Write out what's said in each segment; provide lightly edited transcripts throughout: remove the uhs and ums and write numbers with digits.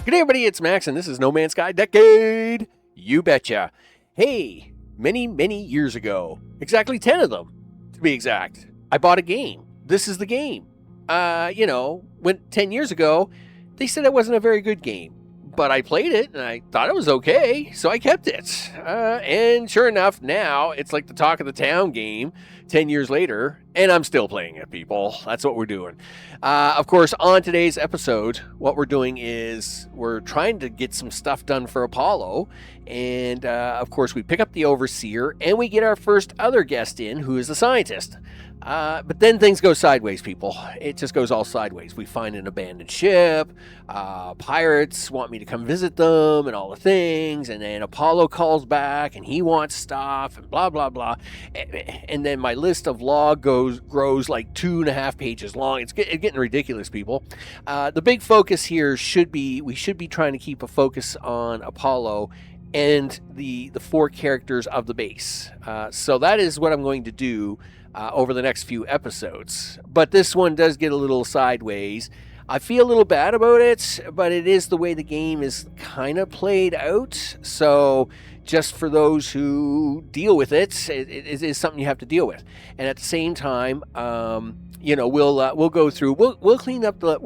Good day, everybody. It's Max, and this is No Man's Sky Decade. You betcha. Hey, many years ago, exactly 10 of them, to be exact, I bought a game. This is the game. When 10 years ago, they said it wasn't a very good game. But I played it, and I thought it was okay, so I kept it. And sure enough, now it's like the talk of the town game 10 years later, and I'm still playing it, people. That's what we're doing. Of course, on today's episode, what we're doing is we're trying to get some stuff done for Apollo. And, of course, we pick up the Overseer, and we get our first other guest in, who is the scientist. But then things go sideways, people. It just goes all sideways. We find an abandoned ship. Pirates want me to come visit them and all the things. And then Apollo calls back and he wants stuff and blah, blah, blah. And then my list of log grows like 2.5 pages long. It's getting ridiculous, people. The big focus here we should be trying to keep a focus on Apollo and the 4 characters of the base. So that is what I'm going to do over the next few episodes. But this one does get a little sideways. I feel a little bad about it, but it is the way the game is kind of played out. So just for those who deal with it, it is something you have to deal with. And at the same time, we'll go through. We'll clean up the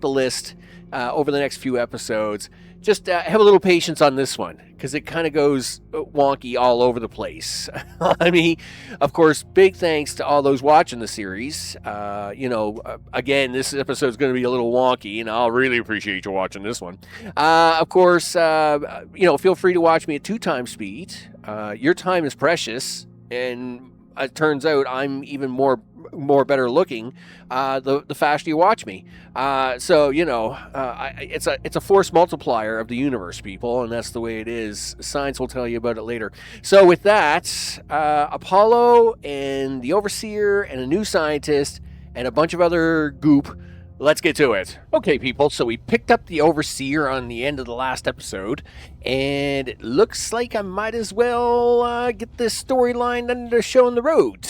list over the next few episodes. Just have a little patience on this one, because it kind of goes wonky all over the place. I mean, of course, big thanks to all those watching the series. Again, this episode is going to be a little wonky, and I'll really appreciate you watching this one. Of course, feel free to watch me at 2 times speed. Your time is precious, and it turns out I'm even more better looking the faster you watch me. It's a force multiplier of the universe, people, and that's the way it is. Science will tell you about it later. So with that, Apollo and the Overseer and a new scientist and a bunch of other goop. Let's get to it. Okay, people, so we picked up the Overseer on the end of the last episode, and it looks like I might as well get this storyline under the show on the road.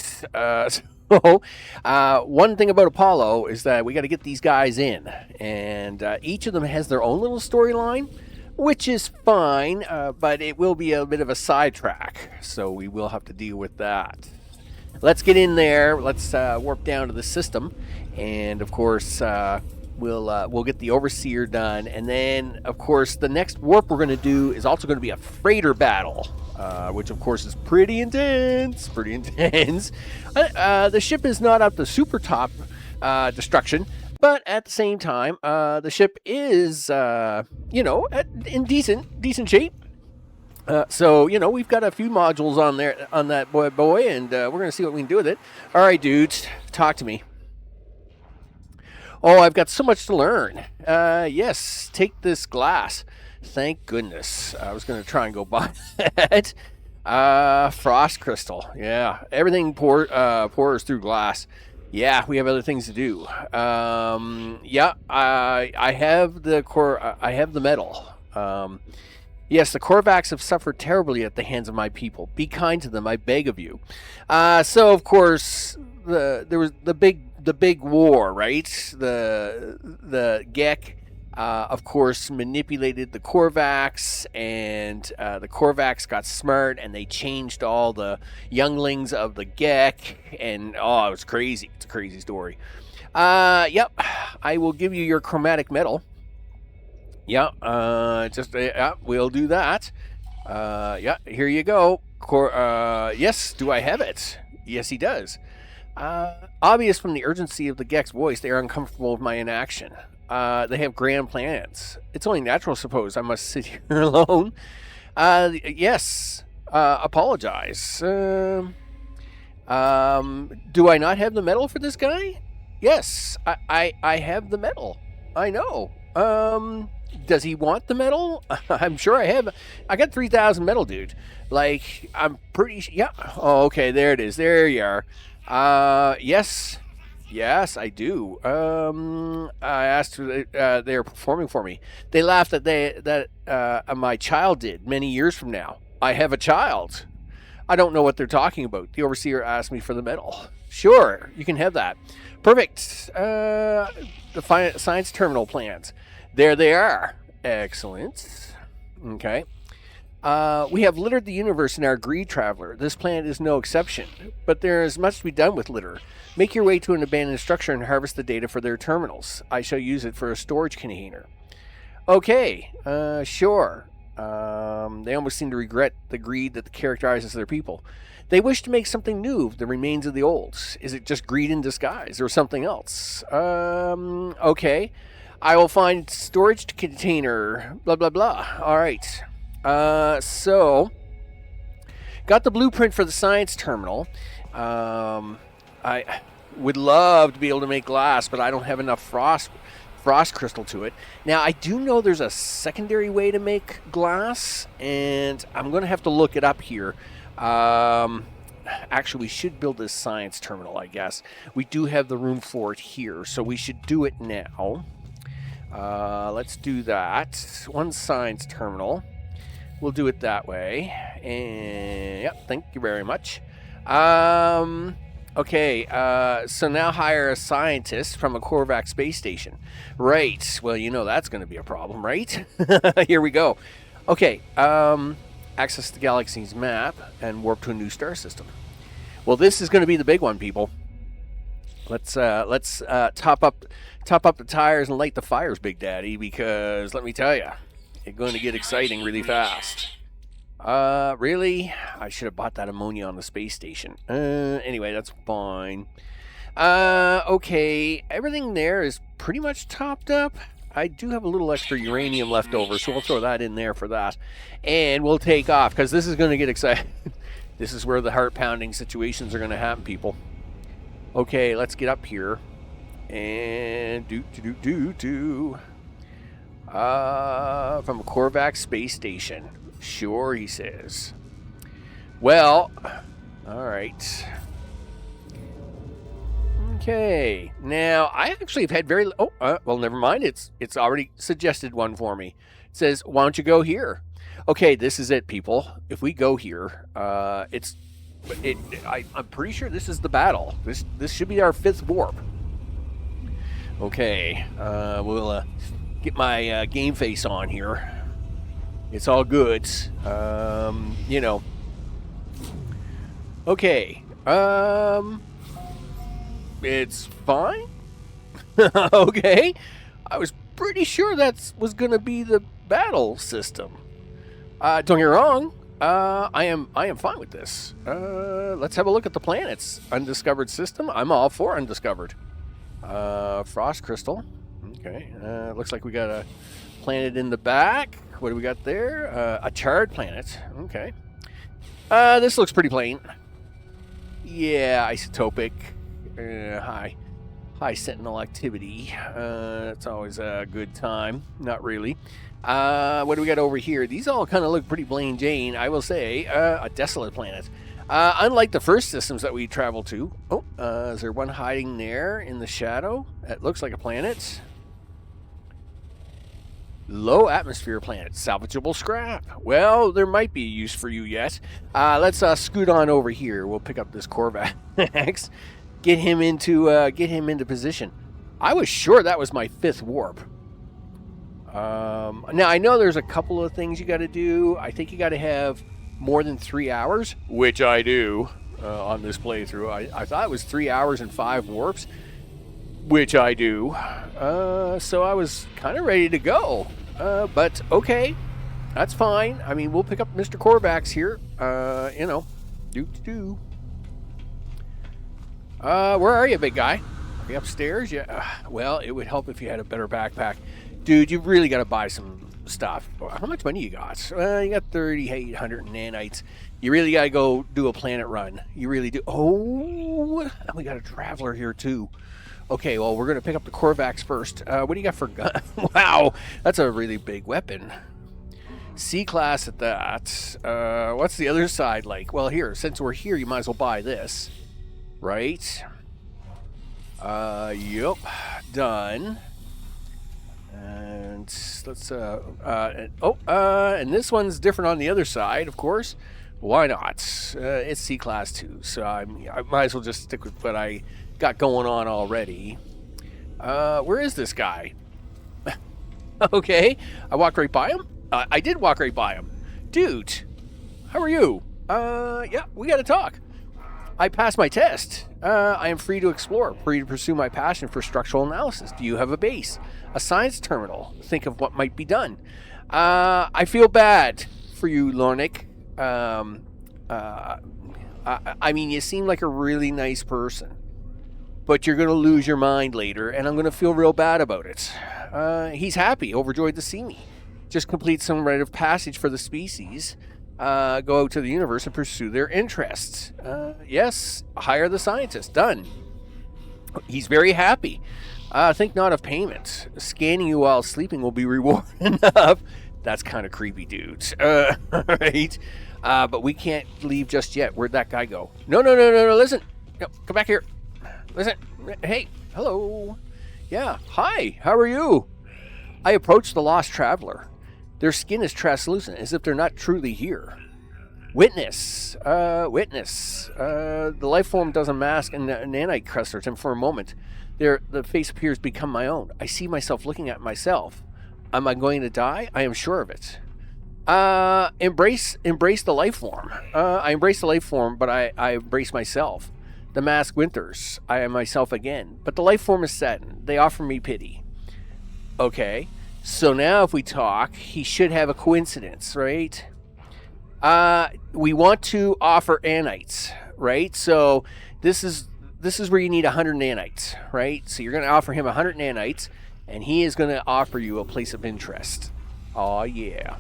One thing about Apollo is that we got to get these guys in, and each of them has their own little storyline, which is fine, but it will be a bit of a sidetrack, so we will have to deal with that. Let's get in there. Let's warp down to the system, and of course we'll get the Overseer done, and then of course the next warp we're going to do is also going to be a freighter battle. Which of course is pretty intense. The ship is not up to super top destruction, but at the same time, the ship is, in decent shape. We've got a few modules on there, on that boy, and we're going to see what we can do with it. All right, dudes, talk to me. Oh, I've got so much to learn. Yes, take this glass. Thank goodness. I was going to try and go buy that. Frost crystal. Yeah, everything pours through glass. Yeah, we have other things to do. I have the metal. Yes, the Korvax have suffered terribly at the hands of my people. Be kind to them, I beg of you. So of course, there was the big war, right? The Gek. Of course, manipulated the Korvax, and the Korvax got smart, and they changed all the younglings of the Gek, and it was crazy. It's a crazy story. I will give you your chromatic metal. We'll do that. Here you go. Yes, do I have it? Yes, he does. Obvious from the urgency of the Gek's voice, they are uncomfortable with my inaction. They have grand plans. It's only natural, suppose, I must sit here alone. Yes. Apologize. Do I not have the medal for this guy? Yes, I have the medal. I know. Does he want the medal? I'm sure I have. I got 3,000 medal, dude. Like, I'm pretty... Yeah. Oh, okay, there it is. There you are. Yes. Yes, I do. I asked who they are performing for me. They laughed that my child did many years from now. I have a child. I don't know what they're talking about. The Overseer asked me for the medal. Sure, you can have that. Perfect. The science terminal plans. There they are. Excellent. Okay. We have littered the universe in our greed traveler. This planet is no exception, but there is much to be done with litter. Make your way to an abandoned structure and harvest the data for their terminals. I shall use it for a storage container. Okay, sure. They almost seem to regret the greed that characterizes their people. They wish to make something new of the remains of the old. Is it just greed in disguise or something else? Okay. I will find storage container, blah, blah, blah. All right. So, got the blueprint for the science terminal. I would love to be able to make glass, but I don't have enough frost crystal to it. Now, I do know there's a secondary way to make glass, and I'm going to have to look it up here. Actually, we should build this science terminal, I guess. We do have the room for it here, so we should do it now. Let's do that. One science terminal. We'll do it that way. And yep, thank you very much. Okay, so now hire a scientist from a Korvax space station. Right. Well, you know that's going to be a problem, right? Here we go. Okay, access the galaxy's map and warp to a new star system. Well, this is going to be the big one, people. Let's top up the tires and light the fires, Big Daddy, because let me tell you, it's going to get exciting really fast. Really? I should have bought that ammonia on the space station. Anyway, that's fine. Okay, everything there is pretty much topped up. I do have a little extra uranium left over, so we'll throw that in there for that. And we'll take off, because this is going to get exciting. This is where the heart-pounding situations are going to happen, people. Okay, let's get up here. And from a Korvax space station. Sure, he says. Well, all right. Okay. Now, I actually have had very... well, never mind. It's already suggested one for me. It says, why don't you go here? Okay, this is it, people. If we go here, I'm pretty sure this is the battle. This should be our 5th warp. Okay. We'll get my game face on here. It's all good. You know. Okay. It's fine. Okay. I was pretty sure that was going to be the battle system. Don't get me wrong. I am fine with this. Let's have a look at the planets. Undiscovered system. I'm all for undiscovered. Frost crystal. Okay. Looks like we got a planet in the back. What do we got there? A charred planet. Okay. This looks pretty plain. Yeah, isotopic. High Sentinel activity. It's always a good time. Not really. What do we got over here? These all kind of look pretty plain Jane, I will say. A desolate planet. Unlike the first systems that we traveled to. Oh, is there one hiding there in the shadow? That looks like a planet. Low atmosphere planet. Salvageable scrap. Well, there might be a use for you yet. Let's scoot on over here. We'll pick up this Korvax. Get him into position. I was sure that was my 5th warp. Now, I know there's a couple of things you got to do. I think you got to have more than 3 hours, which I do on this playthrough. I thought it was 3 hours and 5 warps, which I do. So I was kind of ready to go. But okay, that's fine. I mean, we'll pick up Mr. Korvax here. You know, where are you, big guy? Are you upstairs? Yeah. Well, it would help if you had a better backpack. Dude, you really got to buy some stuff. How much money you got? You got 3,800 nanites. You really got to go do a planet run. You really do. Oh, we got a traveler here, too. Okay, well, we're going to pick up the Korvax first. What do you got for gun? Wow, that's a really big weapon. C-class at that. What's the other side like? Well, here, since we're here, you might as well buy this. Right? Yep. Done. And let's, and this one's different on the other side, of course. Why not? It's C-class too, so I might as well just stick with what I got going on already. Where is this guy? Okay, I walked right by him. I did walk right by him. Dude, how are you? Yeah, we gotta talk. I passed my test. I am free to explore, free to pursue my passion for structural analysis. Do you have a base? A science terminal? Think of what might be done. I feel bad for you, Lornik. I mean, you seem like a really nice person, but you're going to lose your mind later, and I'm going to feel real bad about it. He's happy, overjoyed to see me. Just complete some rite of passage for the species. Go out to the universe and pursue their interests. Yes, hire the scientist. Done. He's very happy. Think not of payment. Scanning you while sleeping will be reward enough. That's kind of creepy, dudes. Right? But we can't leave just yet. Where'd that guy go? No, listen. No, come back here. Listen. Hey, hello. Yeah, hi. How are you? I approached the lost traveler. Their skin is translucent, as if they're not truly here. Witness. Witness. The life form does unmask and nanite crystals, and for a moment, the face appears to become my own. I see myself looking at myself. Am I going to die? I am sure of it. Embrace the life form. I embrace the life form, but I embrace myself. The mask winters. I am myself again. But the life form is saddened. They offer me pity. Okay. So now if we talk, he should have a coincidence, right? We want to offer nanites, right? So this is where you need 100 nanites, right? So you're going to offer him 100 nanites, and he is going to offer you a place of interest. Oh, yeah.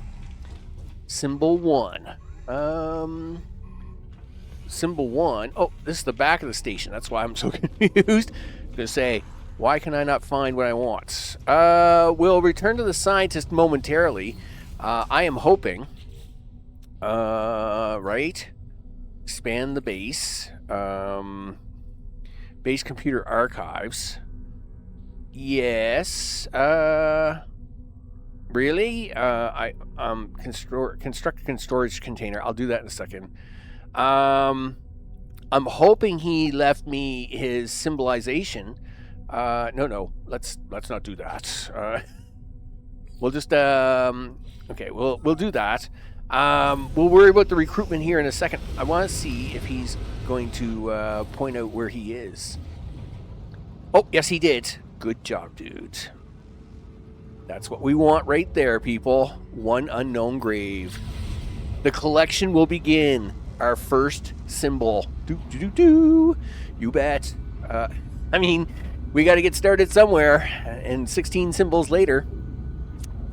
Symbol 1. Symbol 1. Oh, this is the back of the station. That's why I'm so confused. I'm going to say, why can I not find what I want? We'll return to the scientist momentarily. I am hoping. Right? Expand the base. Base computer archives. Yes. Really? Construct a storage container. I'll do that in a second. I'm hoping he left me his symbolization. No. Let's not do that. We'll just okay. We'll do that. We'll worry about the recruitment here in a second. I want to see if he's going to point out where he is. Oh, yes, he did. Good job, dude. That's what we want right there, people. One unknown grave. The collection will begin. Our first symbol. You bet. I mean, we got to get started somewhere. And 16 symbols later.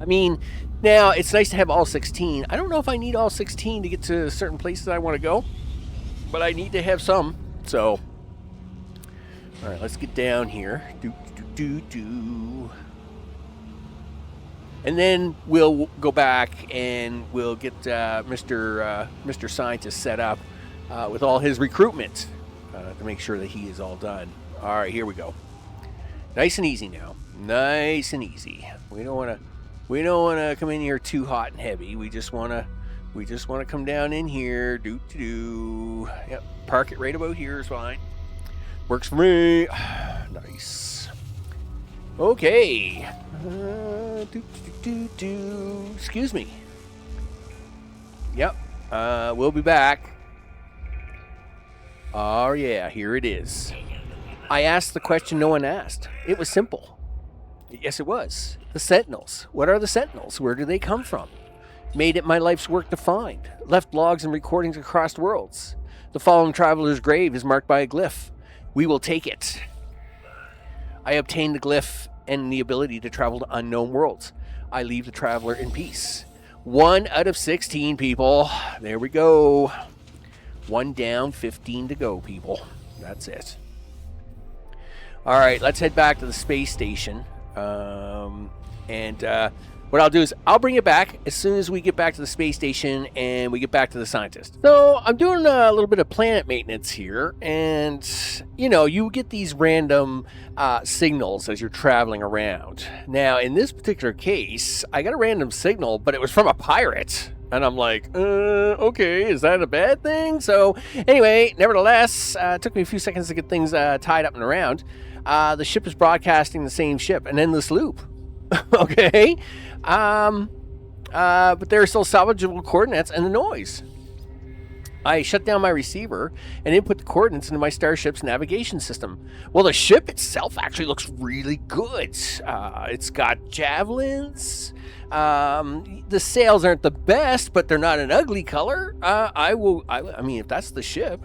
I mean, now it's nice to have all 16. I don't know if I need all 16 to get to certain places I want to go. But I need to have some. So, all right, let's get down here. And then we'll go back and we'll get Mr. Scientist set up with all his recruitment to make sure that he is all done. All right, here we go. Nice and easy now. Nice and easy. We don't want to come in here too hot and heavy. We just want to come down in here. Yep. Park it right about here is fine. Works for me. Nice. Okay. Excuse me. Yep. We'll be back. Oh, yeah. Here it is. I asked the question no one asked. It was simple. Yes, it was. The Sentinels. What are the Sentinels? Where do they come from? Made it my life's work to find. Left logs and recordings across worlds. The fallen traveler's grave is marked by a glyph. We will take it. I obtained the glyph and the ability to travel to unknown worlds. I leave the traveler in peace. 1 out of 16, people. There we go. 1 down, 15 to go, people. That's it. All right, let's head back to the space station. What I'll do is I'll bring it back as soon as we get back to the space station and we get back to the scientist. So I'm doing a little bit of planet maintenance here, and you get these random signals as you're traveling around. Now, in this particular case, I got a random signal, but it was from a pirate. And I'm like, okay, is that a bad thing? So anyway, nevertheless, it took me a few seconds to get things tied up and around. The ship is broadcasting the same ship, an endless loop. Okay. But there are still salvageable coordinates and the noise. I shut down my receiver and input the coordinates into my starship's navigation system. Well, the ship itself actually looks really good. It's got javelins. The sails aren't the best, but they're not an ugly color. I mean, if that's the ship.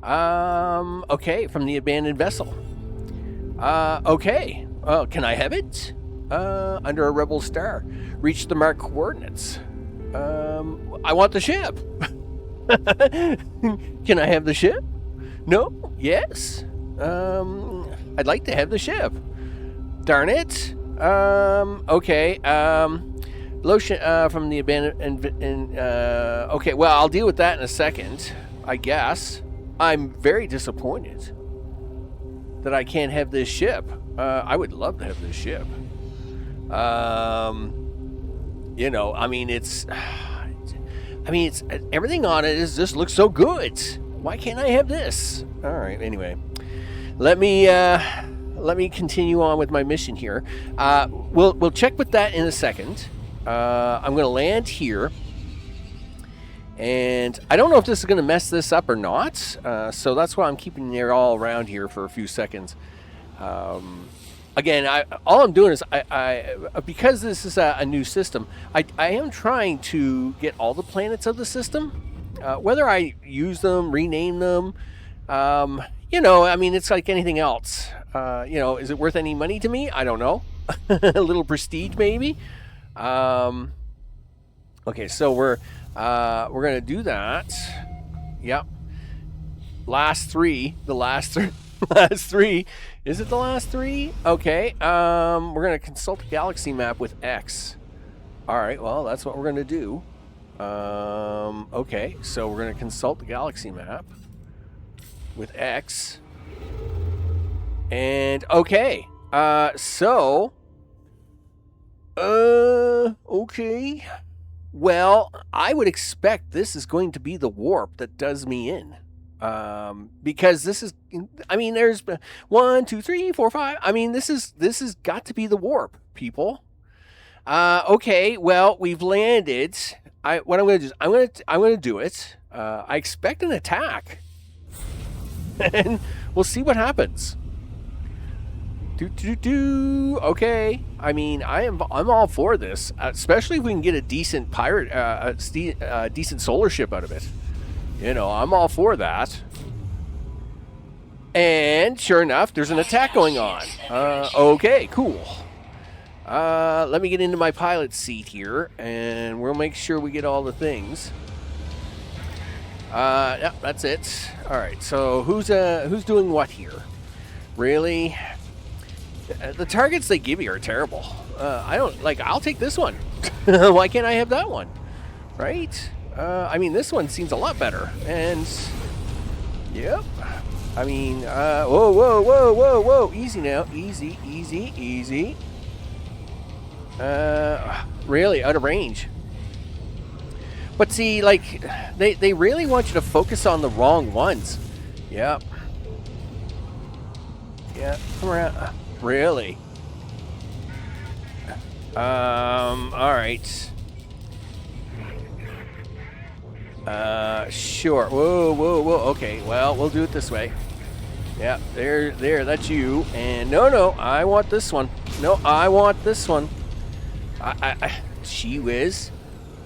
Okay, from the abandoned vessel. Okay. Can I have it? Under a rebel star. Reach the marked coordinates. I want the ship. Can I have the ship? No? Yes? I'd like to have the ship. Darn it. Okay. Lotion from the abandoned... okay, well, I'll deal with that in a second, I guess. I'm very disappointed that I can't have this ship. I would love to have this ship. You know, I mean, it's everything on it just looks so good. Why can't I have this? All right. Anyway, let me continue on with my mission here. We'll check with that in a second. I'm going to land here, and I don't know if this is going to mess this up or not. So that's why I'm keeping it all around here for a few seconds. Again, all I'm doing is I because this is a new system, I am trying to get all the planets of the system. Whether I use them, rename them, you know, I mean, it's like anything else. You know, is it worth any money to me? I don't know. A little prestige, maybe. Okay, so we're gonna do that. Yep. Last three. Last three. Is it the last three? Okay. We're going to consult the galaxy map with X. All right. Well, that's what we're going to do. Okay. So we're going to consult the galaxy map with X. And okay. Okay. Well, I would expect this is going to be the warp that does me in. Because this is, I mean, there's 1, 2, 3, 4, 5. I mean, this has got to be the warp, people. Okay, well, we've landed. What I'm going to do is I'm going to do it. I expect an attack, and we'll see what happens. Okay, I mean, I'm all for this, especially if we can get a decent pirate, decent solar ship out of it. You know, I'm all for that. And sure enough, there's an attack going on. Okay, cool. Let me get into my pilot seat here, and we'll make sure we get all the things. Yeah, that's it. All right, so who's doing what here? Really? The targets they give you are terrible. I don't like. I'll take this one. Why can't I have that one? Right? I mean, this one seems a lot better. And, yep. I mean, whoa. Easy now. Easy. Really, out of range. But see, like, they really want you to focus on the wrong ones. Yep. Yeah, come around. Really? All right. Sure. Whoa. Okay, well, we'll do it this way. Yeah, there, that's you. And no, I want this one. No, I want this one. Gee whiz.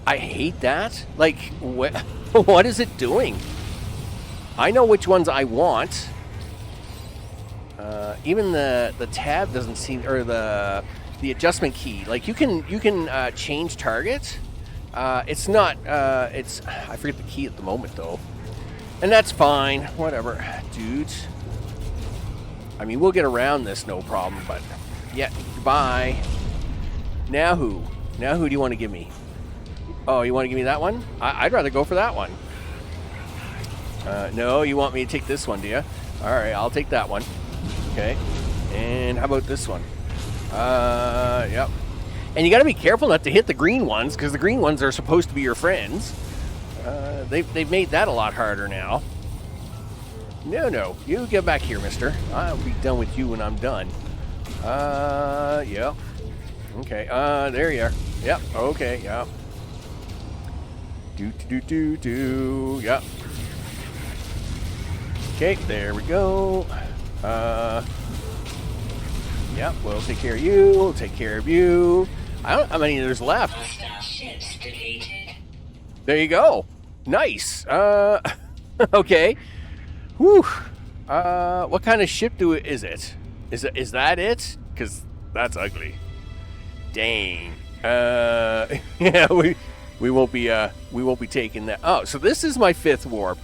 I hate that. Like, what is it doing? I know which ones I want. Even the tab doesn't seem, or the adjustment key. Like, you can change target. It's not, I forget the key at the moment, though. And that's fine. Whatever. Dude. I mean, we'll get around this, no problem, but... Yeah, goodbye. Now who? Now who do you want to give me? Oh, you want to give me that one? I'd rather go for that one. No, you want me to take this one, do you? Alright, I'll take that one. Okay. And how about this one? Yep. And you got to be careful not to hit the green ones, because the green ones are supposed to be your friends. They've made that a lot harder now. No, you get back here, mister. I'll be done with you when I'm done. Yep. Okay, there you are. Yep, okay, yep. Yep. Okay, there we go. Yep, we'll take care of you. We'll take care of you. I don't know how many there's left. There you go. Nice. Okay. Whew. What kind of ship is it? Is that it? Because that's ugly. Dang. Yeah, we won't be taking that. Oh, so this is my 5th warp.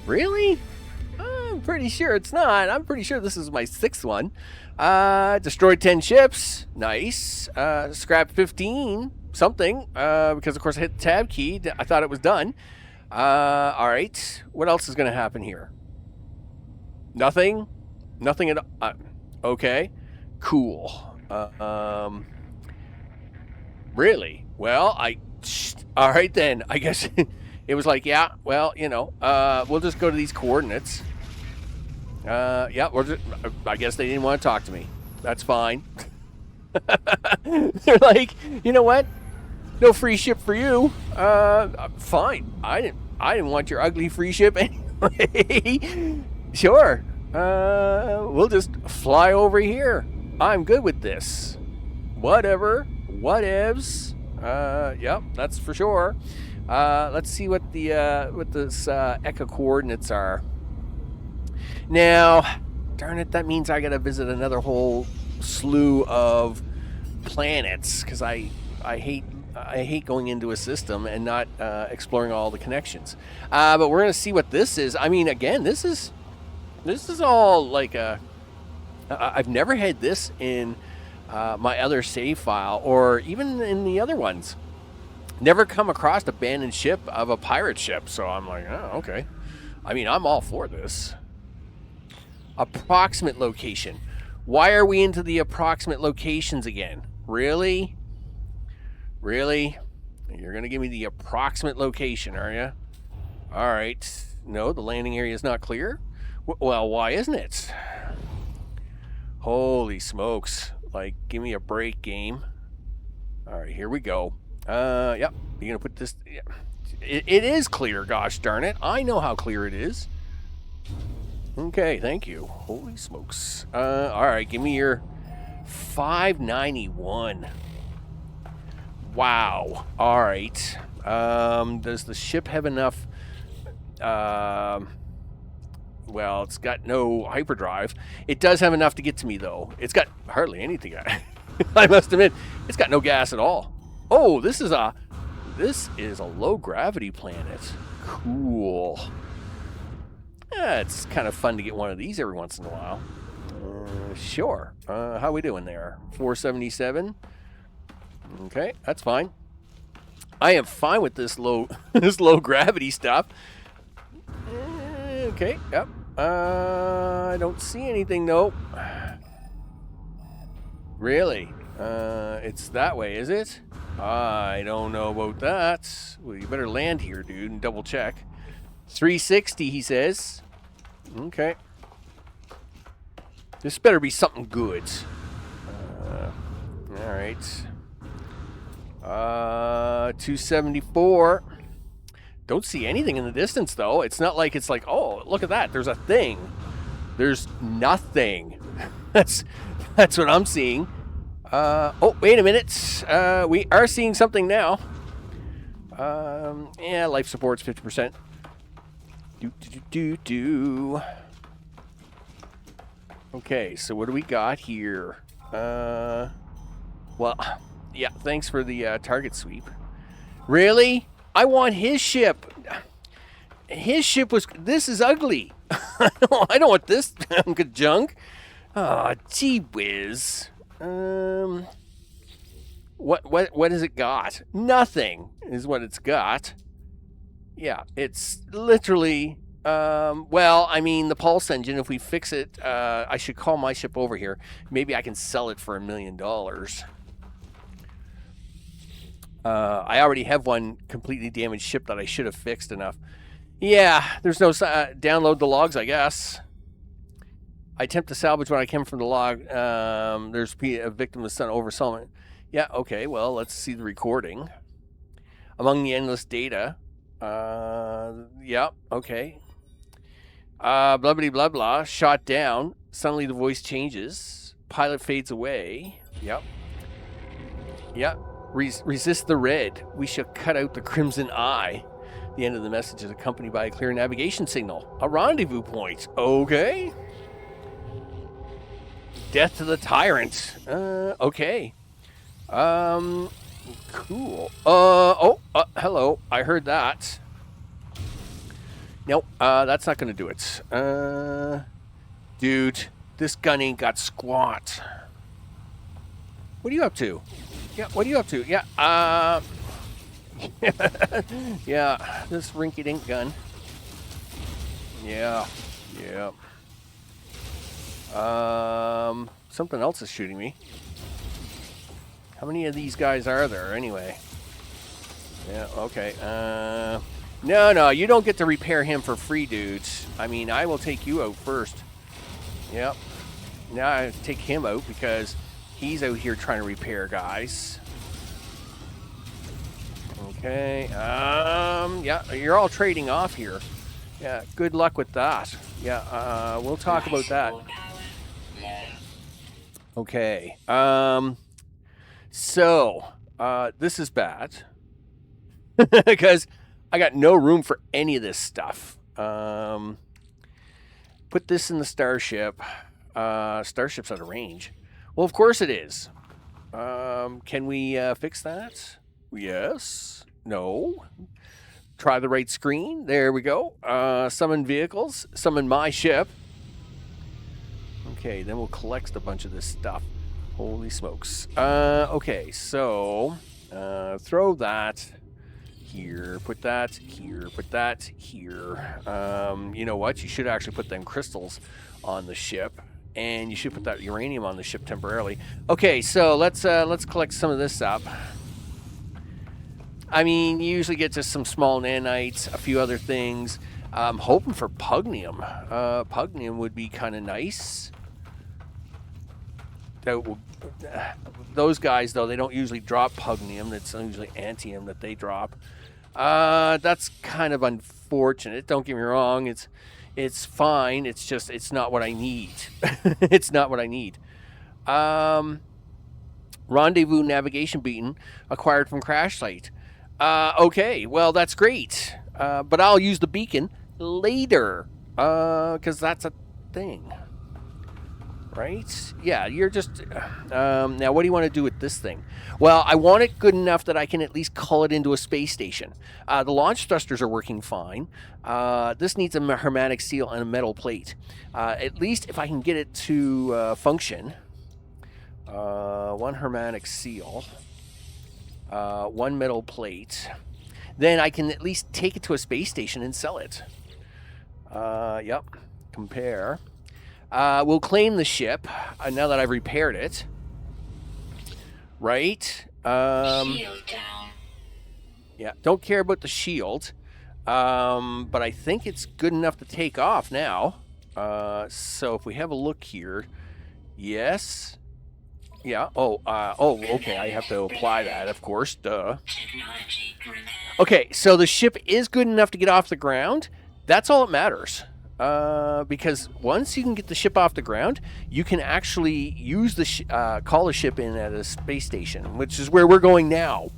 Really? I'm pretty sure it's not. I'm pretty sure this is my 6th one. Destroyed 10 ships. Nice. Scrapped 15 something. Because of course I hit the tab key. I thought it was done. All right. What else is going to happen here? Nothing. Nothing at all. Okay. Cool. Really? Well, all right then. I guess it was like, yeah. Well, you know, we'll just go to these coordinates. Yeah. I guess they didn't want to talk to me. That's fine. They're like, you know what? No free ship for you. Fine. I didn't want your ugly free ship anyway. Sure. We'll just fly over here. I'm good with this. Whatever. Whatevs. Yep, that's for sure. Let's see what the Eka coordinates are. Now, darn it, that means I gotta visit another whole slew of planets because I hate going into a system and not exploring all the connections. But we're gonna see what this is. I mean, again, this is all like I've never had this in my other save file or even in the other ones. Never come across abandoned ship of a pirate ship, so I'm like, oh, okay. I mean, I'm all for this. Approximate location. Why are we into the approximate locations again? Really? Really? You're going to give me the approximate location, are you? All right. No, the landing area is not clear. Well, why isn't it? Holy smokes. Like, give me a break, game. All right, here we go. Yep. You're going to put this... Yeah. It is clear, gosh darn it. I know how clear it is. Okay, thank you. Holy smokes. All right, give me your 591. Wow. All right. Does the ship have enough... well, it's got no hyperdrive. It does have enough to get to me, though. It's got hardly anything. I must admit, it's got no gas at all. Oh, this is a low gravity planet. Cool. Yeah, it's kind of fun to get one of these every once in a while. Sure. How we doing there? 477. Okay, that's fine. I am fine with this low gravity stuff. Okay, yep. I don't see anything, though. Really? It's that way, is it? I don't know about that. Well, you better land here, dude, and double check. 360, he says. Okay. This better be something good. All right. 274. Don't see anything in the distance, though. It's not like it's like, oh, look at that. There's a thing. There's nothing. That's what I'm seeing. Oh, wait a minute. We are seeing something now. Yeah, life support's 50%. Okay, so what do we got here? Well, yeah, thanks for the target sweep. Really? I want his ship. His ship was... This is ugly. I don't want this junk. Oh, gee whiz. What has it got? Nothing is what it's got. Yeah, it's literally... well, I mean, the pulse engine, if we fix it, I should call my ship over here. Maybe I can sell it for $1 million. I already have one completely damaged ship that I should have fixed enough. Yeah, there's no... download the logs, I guess. I attempt to salvage what I can from the log. There's a victim of sun oversummon. Yeah, okay, well, let's see the recording. Among the endless data. Yeah, okay. Blah, blah, blah, blah. Shot down. Suddenly the voice changes. Pilot fades away. Yep. Yep. Resist the red. We shall cut out the crimson eye. The end of the message is accompanied by a clear navigation signal. A rendezvous point. Okay. Death to the tyrant. Okay. Cool. Hello. I heard that. Nope. That's not gonna do it. Dude, this gun ain't got squat. What are you up to? Yeah, what are you up to? Yeah, yeah, this rinky-dink gun. Yeah. Something else is shooting me. How many of these guys are there, anyway? Yeah, okay. No, you don't get to repair him for free, dudes. I mean, I will take you out first. Yep. Now I take him out because he's out here trying to repair guys. Okay. Yeah, you're all trading off here. Yeah, good luck with that. Yeah, we'll talk about that. Okay. So, this is bad. Because I got no room for any of this stuff. Put this in the starship. Starship's out of range. Well, of course it is. Can we fix that? Yes. No. Try the right screen. There we go. Summon vehicles. Summon my ship. Okay, then we'll collect a bunch of this stuff. Holy smokes. Okay, so throw that here. Put that here. Put that here. You know what? You should actually put them crystals on the ship. And you should put that uranium on the ship temporarily. Okay, so let's collect some of this up. I mean, you usually get just some small nanites, a few other things. I'm hoping for pugnium. Pugnium would be kind of nice. Those guys, though, they don't usually drop pugnium. It's usually antium that they drop. That's kind of unfortunate. Don't get me wrong. It's fine. It's just, it's not what I need. It's not what I need. Rendezvous navigation beacon acquired from crash site. Okay, well, that's great. But I'll use the beacon later. Because that's a thing. Right? Yeah, you're just... now, what do you want to do with this thing? Well, I want it good enough that I can at least cull it into a space station. The launch thrusters are working fine. This needs a hermetic seal and a metal plate. At least if I can get it to function. One hermetic seal. One metal plate. Then I can at least take it to a space station and sell it. Yep. Compare. We'll claim the ship now that I've repaired it. Right? Shield down. Yeah, don't care about the shield. But I think it's good enough to take off now. So if we have a look here. Yes. Yeah. Okay. I have to apply that, of course. Duh. Okay, so the ship is good enough to get off the ground. That's all that matters. Because once you can get the ship off the ground, you can actually use the call the ship in at a space station, which is where we're going now.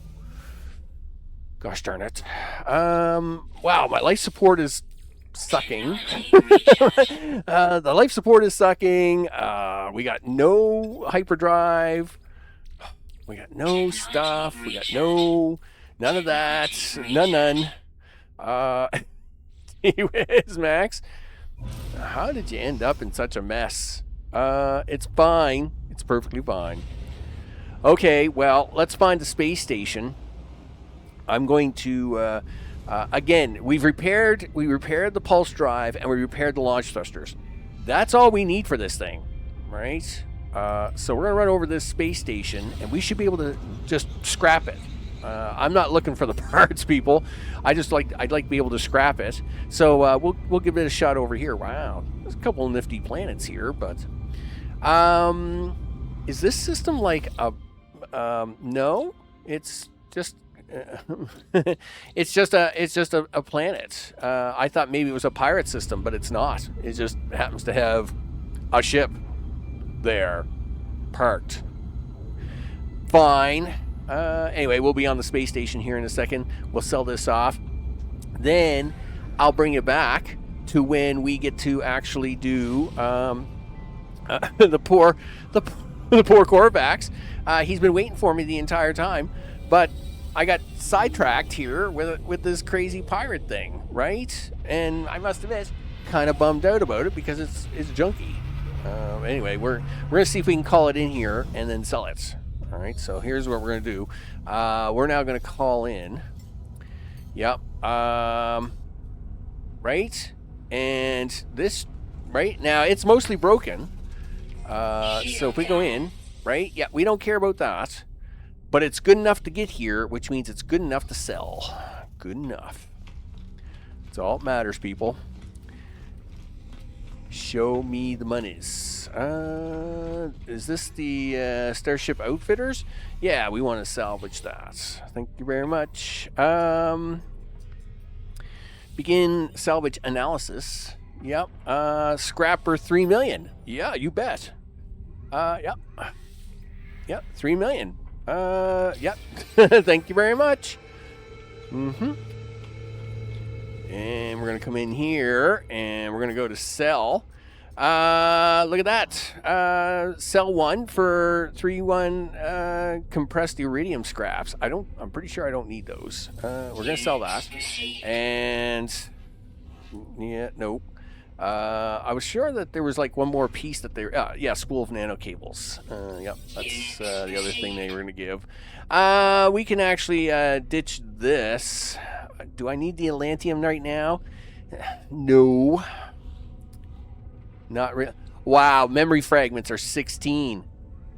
Gosh darn it! Wow, my life support is sucking. The life support is sucking. We got no hyperdrive. We got no stuff. We got none of that. None. Anyways, Max. How did you end up in such a mess? It's fine. It's perfectly fine. Okay, well, let's find the space station. I'm going to, again, we repaired the pulse drive and we repaired the launch thrusters. That's all we need for this thing, right? So we're going to run over this space station and we should be able to just scrap it. I'm not looking for the parts, people. I'd like to be able to scrap it. So we'll give it a shot over here. Wow, there's a couple of nifty planets here, but is this system like No, it's just it's just a planet. I thought maybe it was a pirate system, but it's not. It just happens to have a ship there parked. Fine. Anyway, we'll be on the space station here in a second. We'll sell this off. Then I'll bring it back to when we get to actually do the poor Korvax. He's been waiting for me the entire time, but I got sidetracked here with this crazy pirate thing, right? And I must admit, kind of bummed out about it because it's junky. Anyway, we're gonna see if we can call it in here and then sell it. All right. So here's what we're gonna do. We're now gonna call in. Yep. Right. And this right now it's mostly broken. So if we go in, right? Yeah, we don't care about that. But it's good enough to get here, which means it's good enough to sell. Good enough. That's all that matters, people. Show me the monies. Is this the Starship Outfitters? Yeah, we want to salvage that. Thank you very much. Begin salvage analysis. Yep. Scrapper 3 million. Yeah, you bet. Yep. Yep, 3 million. Yep. Thank you very much. And we're going to come in here and we're going to go to sell. Look at that. Sell 1 for 3-1 compressed iridium scraps. I'm pretty sure I don't need those. We're going to sell that. And yeah, nope. I was sure that there was like one more piece that they yeah, spool of nano cables. Yep, that's the other thing they were going to give. We can actually ditch this. Do I need the Atlantium right now? No. Not really. Wow, memory fragments are 16.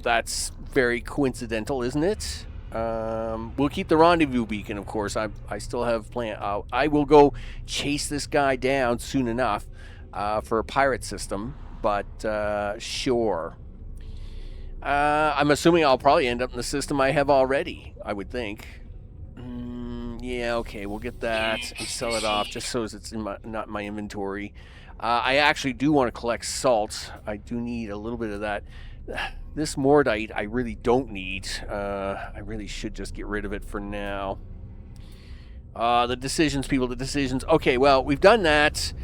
That's very coincidental, isn't it? We'll keep the rendezvous beacon, of course. I still have plan. I will go chase this guy down soon enough for a pirate system, but sure. I'm assuming I'll probably end up in the system I have already, I would think. Yeah, okay, we'll get that and sell it off just so it's in not in my inventory. I actually do want to collect salt. I do need a little bit of that. This Mordite I really don't need. I really should just get rid of it for now. The decisions, people, the decisions. Okay, well, we've done that.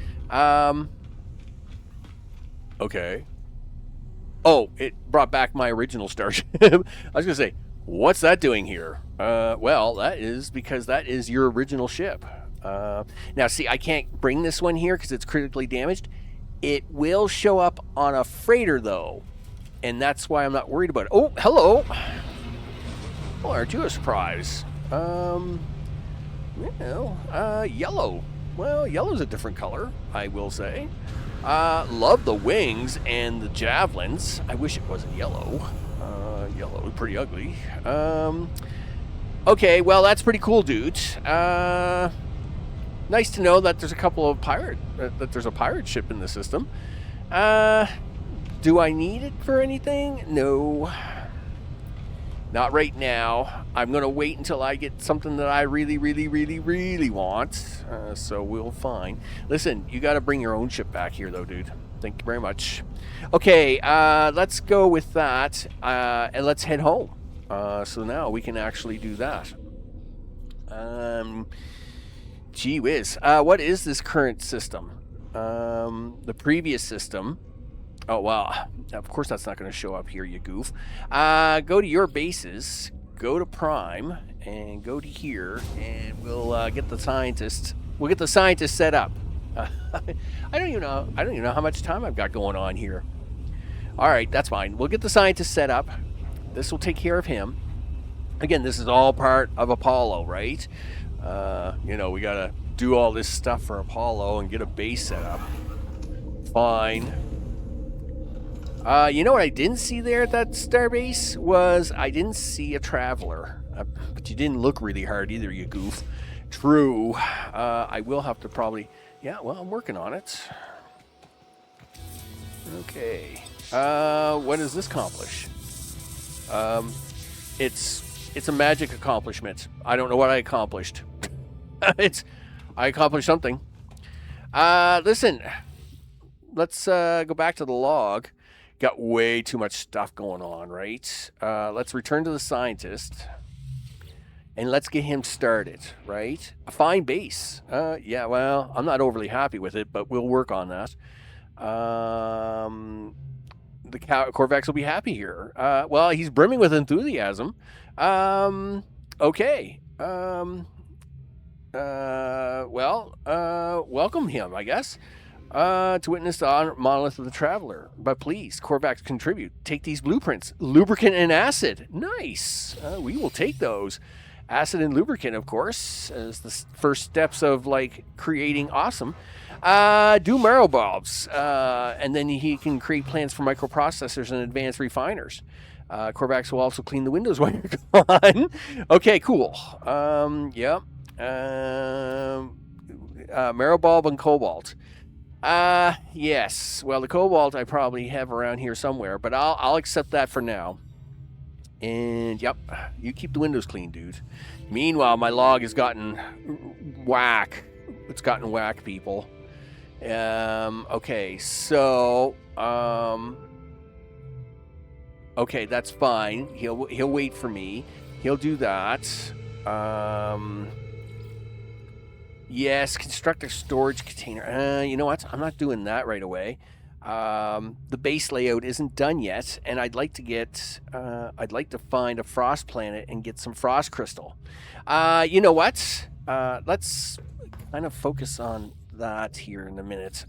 Okay. Oh, it brought back my original starship. I was going to say, what's that doing here? Well, that is because that is your original ship. Now, see, I can't bring this one here because it's critically damaged. It will show up on a freighter, though. And that's why I'm not worried about it. Oh, hello. Well, aren't you a surprise? Yellow. Well, yellow's a different color, I will say. Love the wings and the javelins. I wish it wasn't yellow. Yellow, pretty ugly. Okay, well, that's pretty cool, dude. Nice to know that there's a couple of that there's a pirate ship in the system. Do I need it for anything? No. Not right now. I'm going to wait until I get something that I really, really, really, really want. So we'll find. Listen, you got to bring your own ship back here, though, dude. Thank you very much. Okay, let's go with that. And let's head home. So now we can actually do that. Gee whiz. What is this current system? The previous system. Oh, well, of course that's not going to show up here, you goof. Go to your bases, go to Prime, and go to here, and we'll get the scientists. We'll get the scientists set up. I don't even know how much time I've got going on here. All right, that's fine. We'll get the scientists set up. This will take care of him. Again, this is all part of Apollo, right? We got to do all this stuff for Apollo and get a base set up. Fine. You know what I didn't see there at that starbase was I didn't see a traveler. But you didn't look really hard either, you goof. True. I will have to probably... Yeah, well, I'm working on it. Okay. What does this accomplish? it's a magic accomplishment. I don't know what I accomplished. I accomplished something. Listen, let's go back to the log. Got way too much stuff going on, right? Let's return to the scientist. And let's get him started, right? A fine base. Yeah, well, I'm not overly happy with it, but we'll work on that. The Corvex will be happy here. Well, he's brimming with enthusiasm. Okay. Welcome him, I guess. To witness the monolith of the traveler. But please, Corvax, contribute. Take these blueprints. Lubricant and acid. Nice. We will take those. Acid and lubricant, of course, as the first steps of, like, creating awesome. Do marrow bulbs. And then he can create plans for microprocessors and advanced refiners. Corvax will also clean the windows while you're gone. Okay, cool. Yep. Marrow bulb and cobalt. Yes. Well, the cobalt I probably have around here somewhere, but I'll accept that for now. And yep, you keep the windows clean, dude. Meanwhile, my log has gotten whack. It's gotten whack, people. Okay, so okay, that's fine. He'll wait for me. He'll do that. Yes, construct a storage container. You know what? I'm not doing that right away. The base layout isn't done yet, and I'd like to find a frost planet and get some frost crystal. You know what? Let's kind of focus on that here in a minute.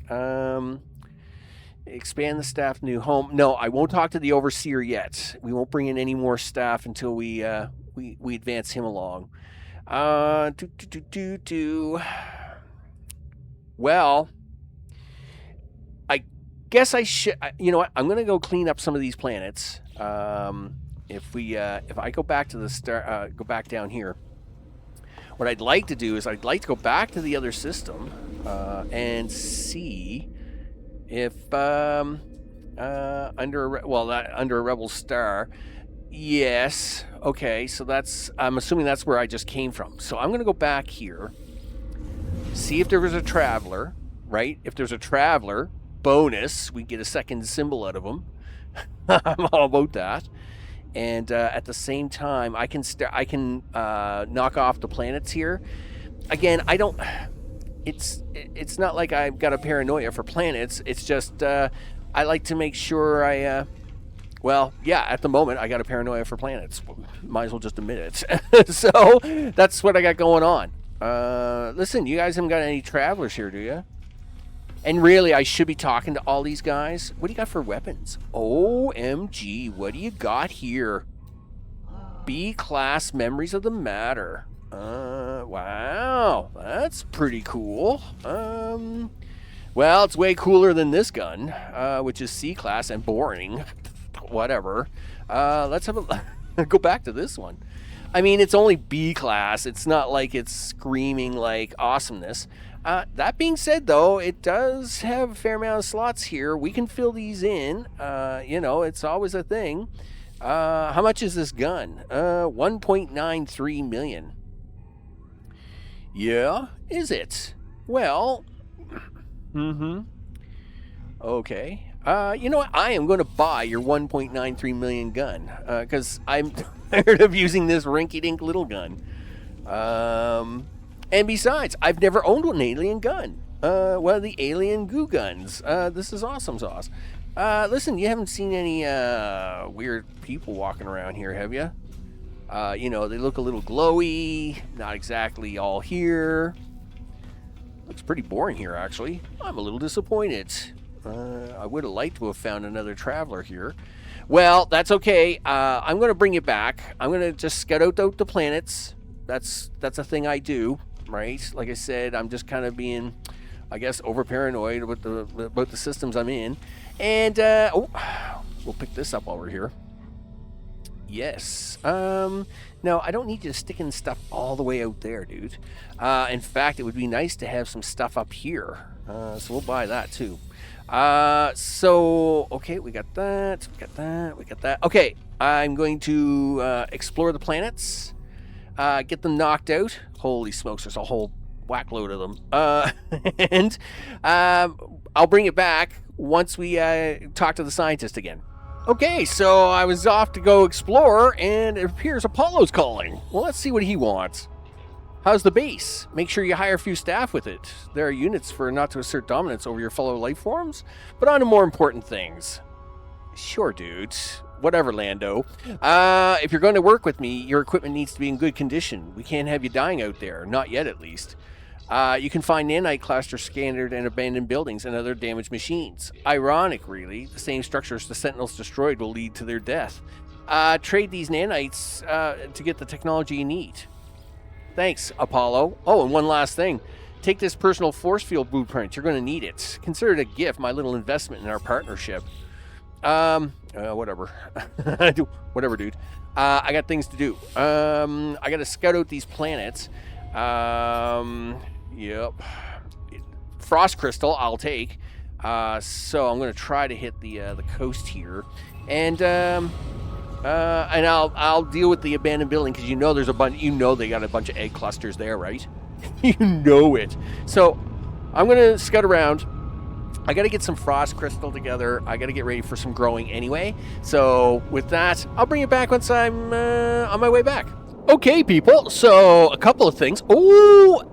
Expand the staff new home. No, I won't talk to the overseer yet. We won't bring in any more staff until we advance him along. Well, I guess I should. You know what? I'm gonna go clean up some of these planets. If I go back to the go back down here. What I'd like to do is I'd like to go back to the other system and see if under a rebel star. Yes. Okay. So I'm assuming that's where I just came from. So I'm going to go back here, see if there was a traveler, right? If there's a traveler, bonus, we get a second symbol out of them. I'm all about that. And at the same time, I can knock off the planets here. Again, I don't. It's not like I've got a paranoia for planets. It's just I like to make sure I. Well, yeah, at the moment, I got a paranoia for planets. Might as well just admit it. So, that's what I got going on. Listen, you guys haven't got any travelers here, do you? And really, I should be talking to all these guys. What do you got for weapons? OMG, what do you got here? B-class memories of the matter. Wow, that's pretty cool. Well, it's way cooler than this gun, which is C-class and boring. Whatever. Let's have a go back to this one. I mean, it's only B class. It's not like it's screaming like awesomeness. That being said, though, it does have a fair amount of slots here. We can fill these in. It's always a thing. How much is this gun? 1.93 million. Yeah, is it? Well, okay. You know what? I am going to buy your 1.93 million gun because I'm tired of using this rinky-dink little gun. And besides, I've never owned an alien gun. One of the alien goo guns. This is awesome sauce. Listen, you haven't seen any weird people walking around here, have you? They look a little glowy. Not exactly all here. Looks pretty boring here, actually. I'm a little disappointed. I would have liked to have found another traveler here. Well, that's okay. I'm going to bring you back. I'm going to just scout out the planets. That's a thing I do, right? Like I said, I'm just kind of being, I guess, over paranoid about the systems I'm in. And we'll pick this up while we're here. Yes. No, I don't need you sticking stuff all the way out there, dude. In fact, it would be nice to have some stuff up here. So we'll buy that too. Okay, we got that. We got that. We got that. Okay, I'm going to explore the planets. Get them knocked out. Holy smokes, there's a whole whack load of them. And I'll bring it back once we talk to the scientist again. Okay, so I was off to go explore, and it appears Apollo's calling. Well, let's see what he wants. How's the base? Make sure you hire a few staff with it. There are units for not to assert dominance over your fellow life forms, but on to more important things. Sure, dude. Whatever, Lando. If you're going to work with me, your equipment needs to be in good condition. We can't have you dying out there. Not yet, at least. You can find nanite clusters scattered in abandoned buildings and other damaged machines. Ironic, really. The same structures the Sentinels destroyed will lead to their death. Trade these nanites to get the technology you need. Thanks, Apollo. Oh, and one last thing. Take this personal force field blueprint. You're going to need it. Consider it a gift, my little investment in our partnership. Whatever. Whatever, dude. I got things to do. I got to scout out these planets. Yep. Frost crystal, I'll take. So I'm going to try to hit the coast here, and I'll deal with the abandoned building because you know there's a bunch. You know they got a bunch of egg clusters there, right? You know it. So I'm going to scout around. I got to get some frost crystal together. I got to get ready for some growing anyway. So with that, I'll bring it back once I'm on my way back. Okay, people. So a couple of things. Oh,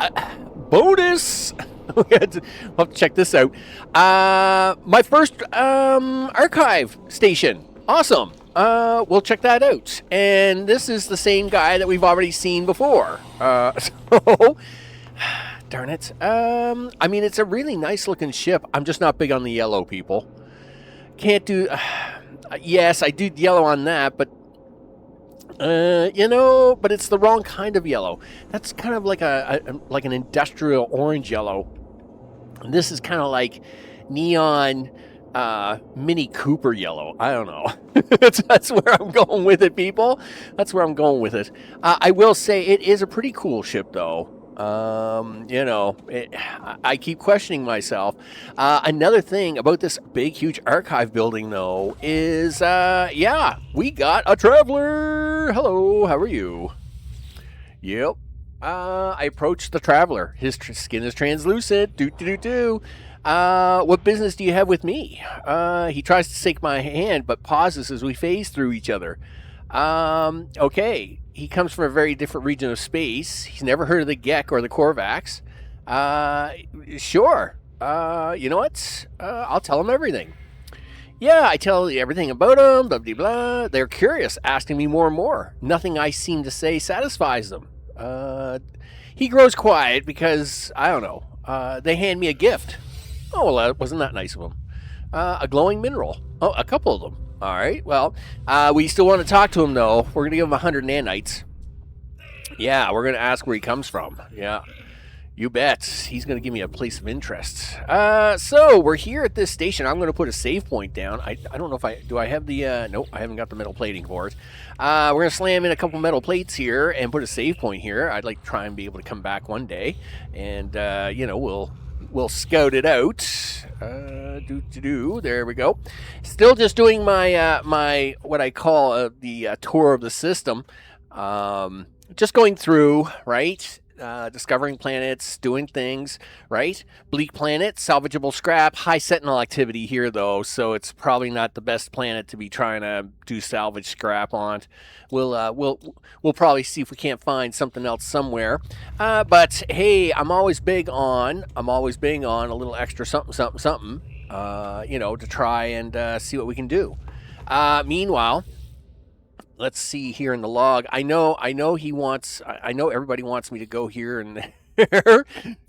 bonus. We'll have to check this out. My first archive station. Awesome. We'll check that out. And this is the same guy that we've already seen before. So, darn it. I mean, it's a really nice looking ship. I'm just not big on the yellow, people. Can't do... yes, I do yellow on that, but... but it's the wrong kind of yellow. That's kind of like like an industrial orange yellow. And this is kind of like neon Mini Cooper yellow. I don't know. That's where I'm going with it, people. That's where I'm going with it. I will say it is a pretty cool ship, though. I keep questioning myself. Another thing about this big, huge archive building, though, is, we got a traveler. Hello, how are you? Yep. I approached the traveler. His skin is translucent. What business do you have with me? He tries to shake my hand, but pauses as we phase through each other. Okay. He comes from a very different region of space. He's never heard of the Gek or the Korvax. Sure. You know what? I'll tell him everything. Yeah, I tell you everything about him, blah, blah, blah. They're curious, asking me more and more. Nothing I seem to say satisfies them. He grows quiet because, I don't know, they hand me a gift. Oh, well, wasn't that nice of them? A glowing mineral. Oh, a couple of them. All right, well, we still want to talk to him, though. We're going to give him 100 nanites. Yeah, we're going to ask where he comes from. Yeah, you bet. He's going to give me a place of interest. So we're here at this station. I'm going to put a save point down. I don't know if do I have the, nope, I haven't got the metal plating for it. We're going to slam in a couple metal plates here and put a save point here. I'd like to try and be able to come back one day, and, we'll scout it out. There we go. Still just doing my my what I call the tour of the system. Just going through, right? Discovering planets, doing things, right? Bleak planet, salvageable scrap, high sentinel activity here though, so it's probably not the best planet to be trying to do salvage scrap on. We'll probably see if we can't find something else somewhere. But hey, I'm always big on a little extra something, to try and see what we can do. Meanwhile, let's see here in the log. I know everybody wants me to go here and there.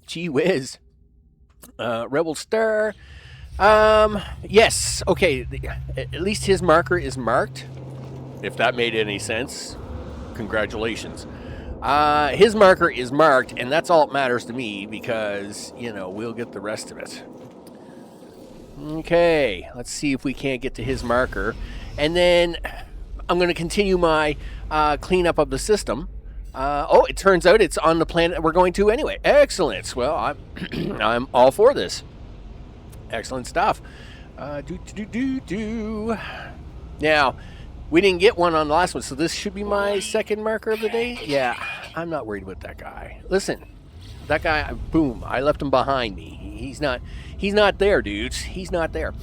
Gee whiz. Rebel Star. Yes. Okay. At least his marker is marked. If that made any sense. Congratulations. His marker is marked, and that's all that matters to me because, we'll get the rest of it. Okay. Let's see if we can't get to his marker. And then... I'm going to continue my cleanup of the system. Oh, it turns out it's on the planet we're going to anyway. Excellent. Well, I'm all for this. Excellent stuff. Now, we didn't get one on the last one, so this should be my second marker of the day. Yeah, I'm not worried about that guy. Listen, that guy, boom, I left him behind me. He's not there, dudes. He's not there.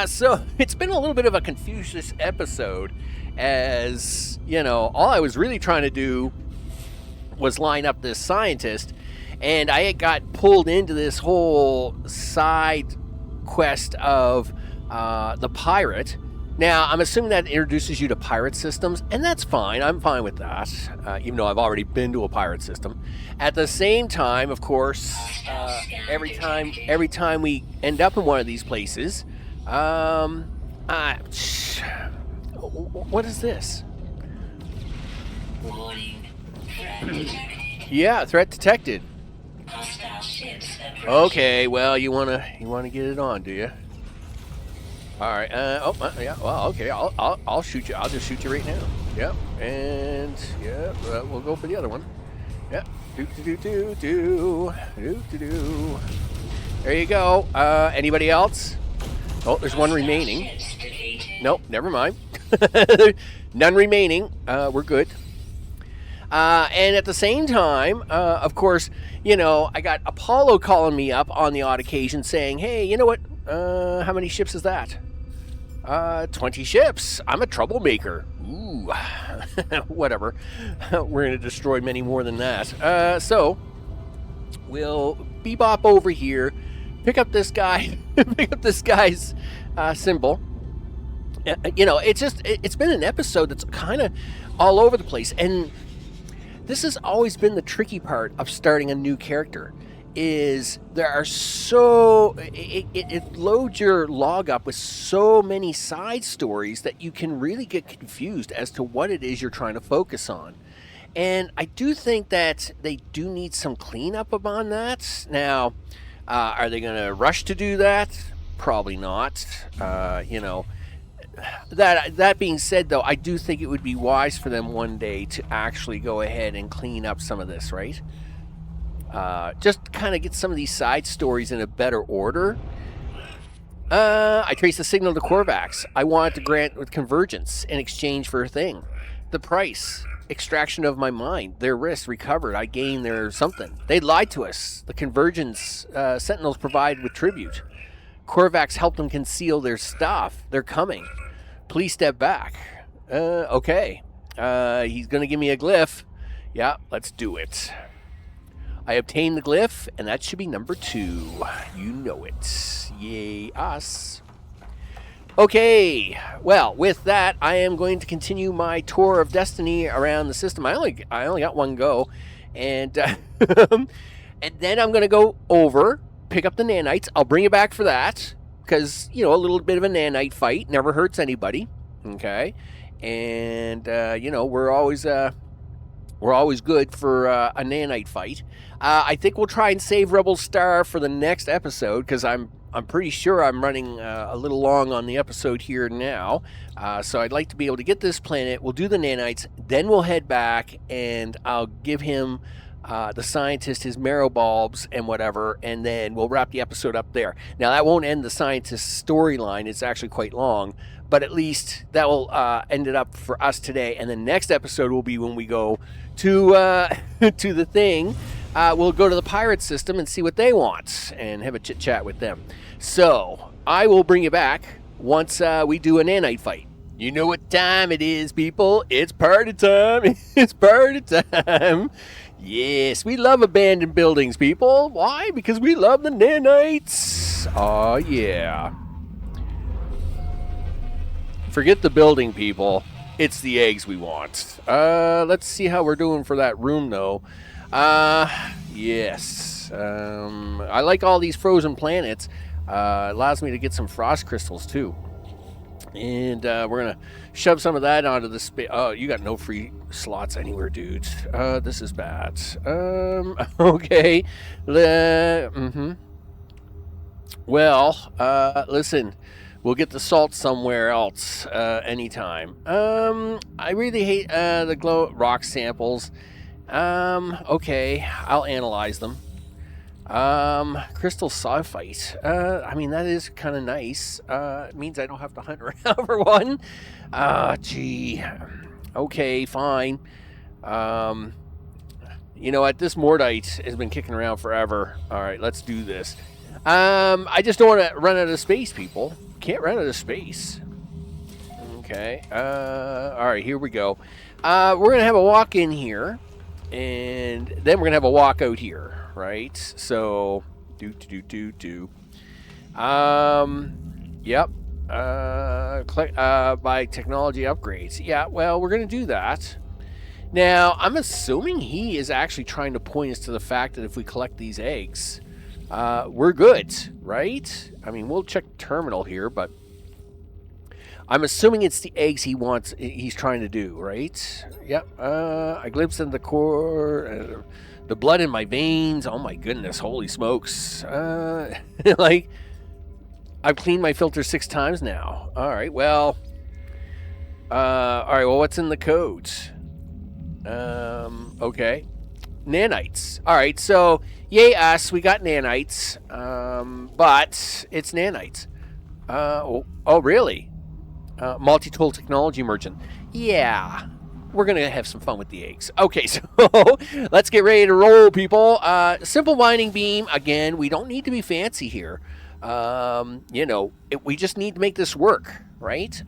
So it's been a little bit of a Confucius episode, as, you know, all I was really trying to do was line up this scientist, and I got pulled into this whole side quest of the pirate. Now, I'm assuming that introduces you to pirate systems, and that's fine. I'm fine with that, even though I've already been to a pirate system. At the same time, of course, every time we end up in one of these places, what is this? Warning. Threat detected. Yeah, threat detected. Hostile ships approaching. Okay, well, you wanna get it on, do you? All right. Yeah. Well, okay. I'll shoot you. I'll just shoot you right now. Yep. And yeah, we'll go for the other one. Yep. Do. There you go. Anybody else? Oh, there's one remaining. Ships defeated. Nope. Never mind. None remaining. We're good. And at the same time, of course, you know, I got Apollo calling me up on the odd occasion saying, "Hey, you know what? How many ships is that?" 20 ships. I'm a troublemaker. Ooh, whatever. We're going to destroy many more than that. So, we'll bebop over here, pick up this guy, pick up this guy's symbol. You know, it's been an episode that's kind of all over the place. And this has always been the tricky part of starting a new character. Is there are it loads your log up with so many side stories that you can really get confused as to what it is you're trying to focus on. And I do think that they do need some cleanup upon that. Now, are they going to rush to do that? Probably not. You know, that being said, though, I do think it would be wise for them one day to actually go ahead and clean up some of this, right? Just kind of get some of these side stories in a better order. I traced the signal to Korvax. I wanted to grant with convergence in exchange for a thing. The price, extraction of my mind, their wrist recovered. I gained their something. They lied to us. The convergence sentinels provide with tribute. Korvax helped them conceal their stuff. They're coming. Please step back. Okay. He's going to give me a glyph. Yeah, let's do it. I obtained the glyph, and that should be number 2. You know it. Yay, us. Okay, well, with that, I am going to continue my tour of destiny around the system. I only got one go, and and then I'm going to go over, pick up the nanites. I'll bring you back for that, because, you know, a little bit of a nanite fight never hurts anybody, okay? And, you know, we're always good for a nanite fight. I think we'll try and save Rebel Star for the next episode, because I'm pretty sure I'm running a little long on the episode here now. So I'd like to be able to get this planet. We'll do the nanites, then we'll head back, and I'll give him, the scientist, his marrow bulbs and whatever, and then we'll wrap the episode up there. Now, that won't end the scientist's storyline. It's actually quite long, but at least that will end it up for us today. And the next episode will be when we go to to the thing. We'll go to the pirate system and see what they want and have a chit chat with them. So I will bring you back once we do a nanite fight. You know what time it is, people. It's party time. It's party time. Yes, we love abandoned buildings, people. Why? Because we love the nanites. Oh yeah. Forget the building, people. It's the eggs we want. Let's see how we're doing for that room, though. Yes. I like all these frozen planets. Allows me to get some frost crystals, too. And we're going to shove some of that onto the space. Oh, you got no free slots anywhere, dudes. This is bad. Okay. Well, listen. We'll get the salt somewhere else anytime. I really hate the glow rock samples. Okay, I'll analyze them. Crystal sulfite. I mean, that is kind of nice. It means I don't have to hunt around for one. Gee. Okay, fine. You know what? This Mordite has been kicking around forever. All right, let's do this. I just don't want to run out of space, people. Can't run out of space. Okay. All right, here we go. We're going to have a walk in here. And then we're going to have a walk out here. Right? So, yep. By technology upgrades. Yeah, well, we're going to do that. Now, I'm assuming he is actually trying to point us to the fact that if we collect these eggs, we're good, right? I mean, we'll check terminal here, but I'm assuming it's the eggs he's trying to do, right? Yep. I glimpsed into the core, the blood in my veins. Oh my goodness, holy smokes. Like, I've cleaned my filter 6 times now. All right, well, what's in the codes? Okay. Nanites. All right, so yay us, we got nanites, but it's nanites. Oh, really? Multi-tool technology merchant. Yeah, we're going to have some fun with the eggs. Okay, so let's get ready to roll, people. Simple mining beam. Again, we don't need to be fancy here. You know, we just need to make this work, right?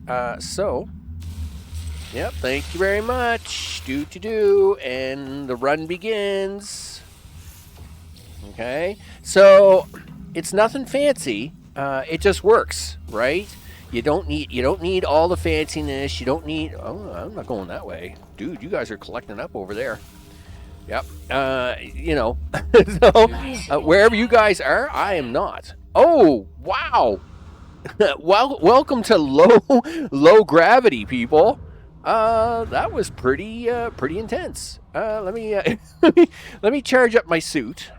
Yep, thank you very much. And the run begins. Okay, so it's nothing fancy. It just works, right? You don't need all the fanciness. You don't need. Oh, I'm not going that way, dude. You guys are collecting up over there. Yep. You know, so wherever you guys are, I am not. Oh, wow. Well, welcome to low gravity, people. That was pretty intense. Let me charge up my suit.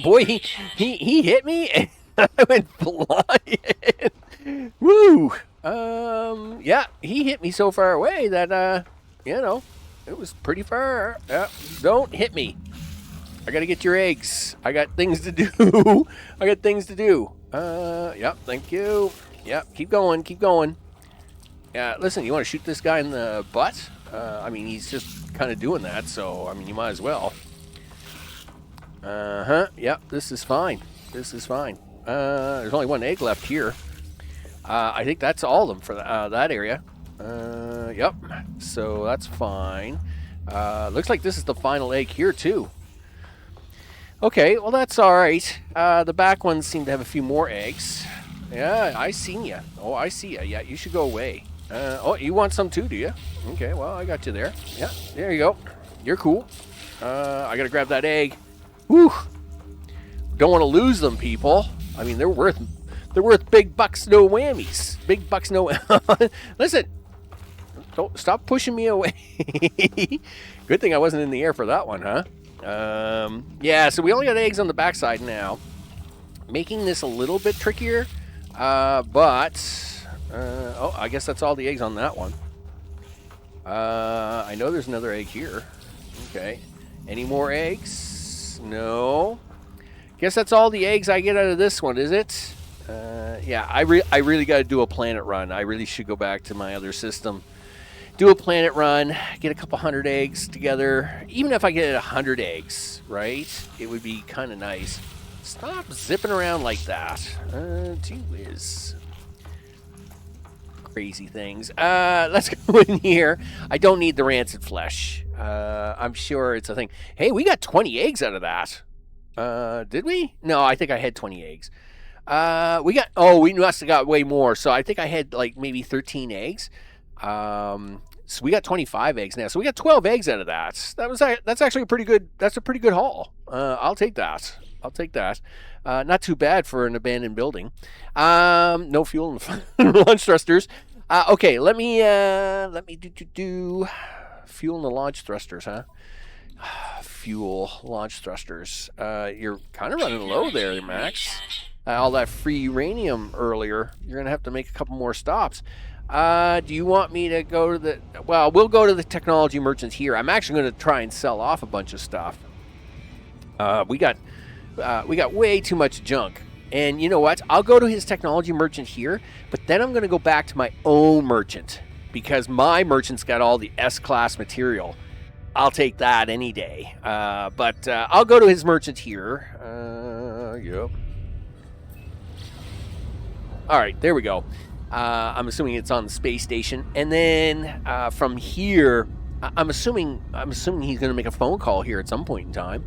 Boy, he hit me and I went flying. Woo. Yeah, he hit me so far away that you know, it was pretty far. Don't hit me. I gotta get your eggs. I got things to do. Yep, thank you. Yep, keep going. Yeah, listen, you want to shoot this guy in the butt? I mean, he's just kind of doing that, so, I mean, you might as well. Yep, this is fine. There's only one egg left here. I think that's all of them for that area. Yep, so that's fine. Looks like this is the final egg here, too. Okay, well, that's all right. The back ones seem to have a few more eggs. Yeah, I seen ya. Oh, I see ya. Yeah, you should go away. Oh, you want some too, do you? Okay, well, I got you there. Yeah, there you go. You're cool. I gotta grab that egg. Whew. Don't want to lose them, people. I mean, they're worth big bucks, no whammies. Big bucks, no. Listen, don't stop pushing me away. Good thing I wasn't in the air for that one, huh? Yeah. So we only got eggs on the backside now, making this a little bit trickier. Oh, I guess that's all the eggs on that one. I know there's another egg here. Okay. Any more eggs? No. Guess that's all the eggs I get out of this one, is it? Yeah, I really got to do a planet run. I really should go back to my other system. Do a planet run, get a couple hundred eggs together. Even if I get 100 eggs, right? It would be kind of nice. Stop zipping around like that. Gee whiz. Crazy things. Let's go in here. I don't need the rancid flesh. I'm sure it's a thing. Hey, we got 20 eggs out of that. Did we? No, I think I had 20 eggs. We must have got way more. So I think I had like maybe 13 eggs. So we got 25 eggs now. So we got 12 eggs out of that. That's actually a pretty good haul. I'll take that. Not too bad for an abandoned building. No fuel in the launch thrusters. Okay, let me do fuel in the launch thrusters, huh? Fuel launch thrusters. You're kind of running low there, Max. all that free uranium earlier. You're going to have to make a couple more stops. Do you want me to go to the... Well, we'll go to the technology merchants here. I'm actually going to try and sell off a bunch of stuff. We got way too much junk. And you know what? I'll go to his technology merchant here, but then I'm going to go back to my own merchant because my merchant's got all the S-class material. I'll take that any day. But I'll go to his merchant here. Yep. All right, there we go. I'm assuming it's on the space station, and then from here, I'm assuming he's going to make a phone call here at some point in time,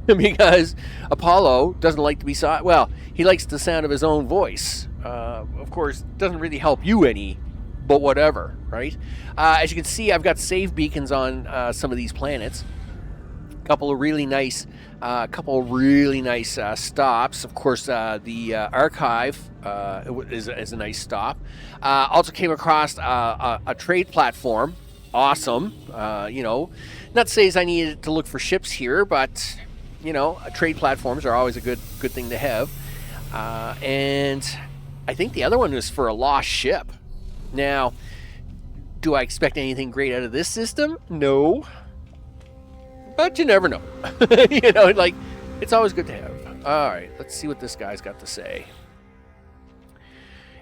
because Apollo doesn't like to be well, he likes the sound of his own voice. Of course, doesn't really help you any, but whatever, right? As you can see, I've got save beacons on some of these planets. A couple of really nice stops. Of course, the archive is a nice stop. Also came across a trade platform. Awesome. Not to say as I needed to look for ships here, but trade platforms are always a good thing to have. And I think the other one was for a lost ship. Now, do I expect anything great out of this system? No. But you never know. It's always good to have. All right, let's see what this guy's got to say.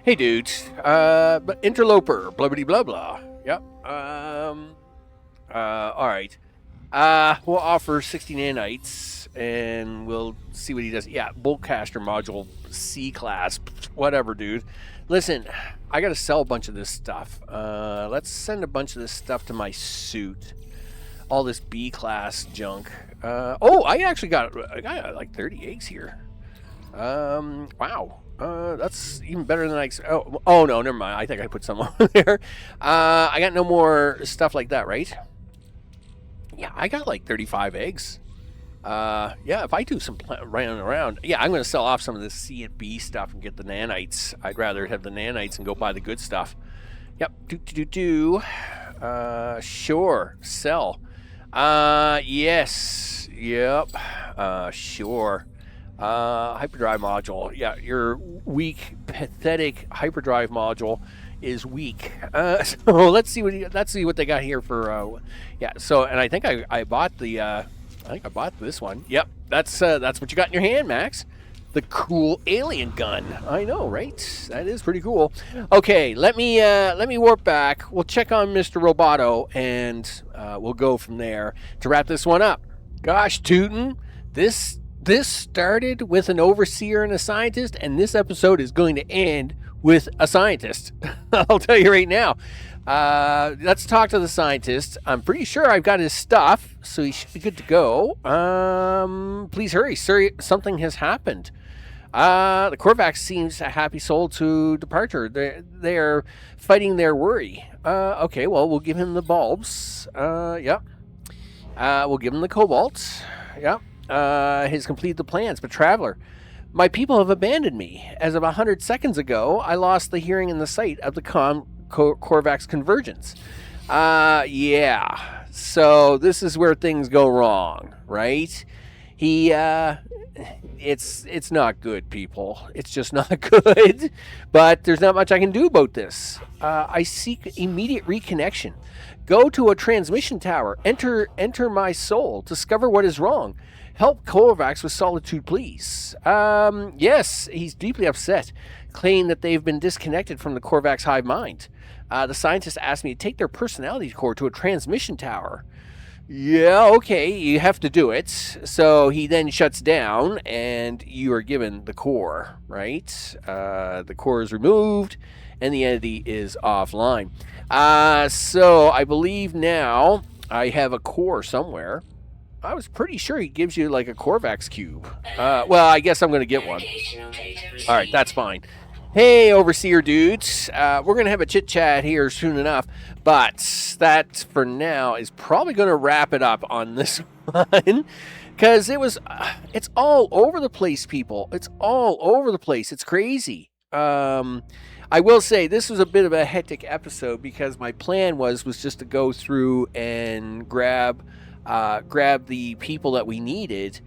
Hey, dudes. But interloper, blah, blah, blah, blah. Yep. All right. We'll offer 60 nanites, and we'll see what he does. Yeah, Boltcaster module, C-class, whatever, dude. Listen, I got to sell a bunch of this stuff. Let's send a bunch of this stuff to my suit. All this B-class junk. I actually got like 30 eggs here. Wow. That's even better than I... Oh, no, never mind. I think I put some on there. I got no more stuff like that, right? Yeah, I got like 35 eggs. Yeah, if I do some running around... Yeah, I'm going to sell off some of this C and B stuff and get the nanites. I'd rather have the nanites and go buy the good stuff. Yep. Sure. Sell. Yes. Yep. Sure. Hyperdrive module. Yeah, your weak, pathetic hyperdrive module is weak. So let's see what they got here for. Yeah. So, and I think I bought the. I think I bought this one. Yep. That's what you got in your hand, Max. The cool alien gun. I know, right? That is pretty cool. Okay, let me warp back. We'll check on Mr. Roboto, and we'll go from there to wrap this one up. Gosh, tootin', this started with an overseer and a scientist, and this episode is going to end with a scientist. I'll tell you right now. Let's talk to the scientist. I'm pretty sure I've got his stuff, so he should be good to go. Please hurry, sir. Something has happened. The Korvax seems a happy soul to departure. They're fighting their worry. Okay, well, we'll give him the bulbs. Yep. We'll give him the cobalt. Yep. He's completed the plans, but Traveler, my people have abandoned me. As of 100 seconds ago, I lost the hearing and the sight of the Korvax convergence. Yeah. So this is where things go wrong, right? It's not good, people. It's just not good. But there's not much I can do about this. I seek immediate reconnection. Go to a transmission tower. Enter my soul. Discover what is wrong. Help Korvax with solitude, please. Yes, he's deeply upset, claiming that they've been disconnected from the Korvax hive mind. The scientist asked me to take their personality core to a transmission tower. Yeah, okay, you have to do it. So he then shuts down, and you are given the core, right? The core is removed, and the entity is offline. So I believe now I have a core somewhere. I was pretty sure he gives you like a Korvax cube. Well, I guess I'm going to get one. All right, that's fine. Hey, Overseer dudes. We're going to have a chit-chat here soon enough, but that, for now, is probably going to wrap it up on this one, because it's all over the place, people. It's all over the place. It's crazy. I will say this was a bit of a hectic episode, because my plan was just to go through and grab the people that we needed.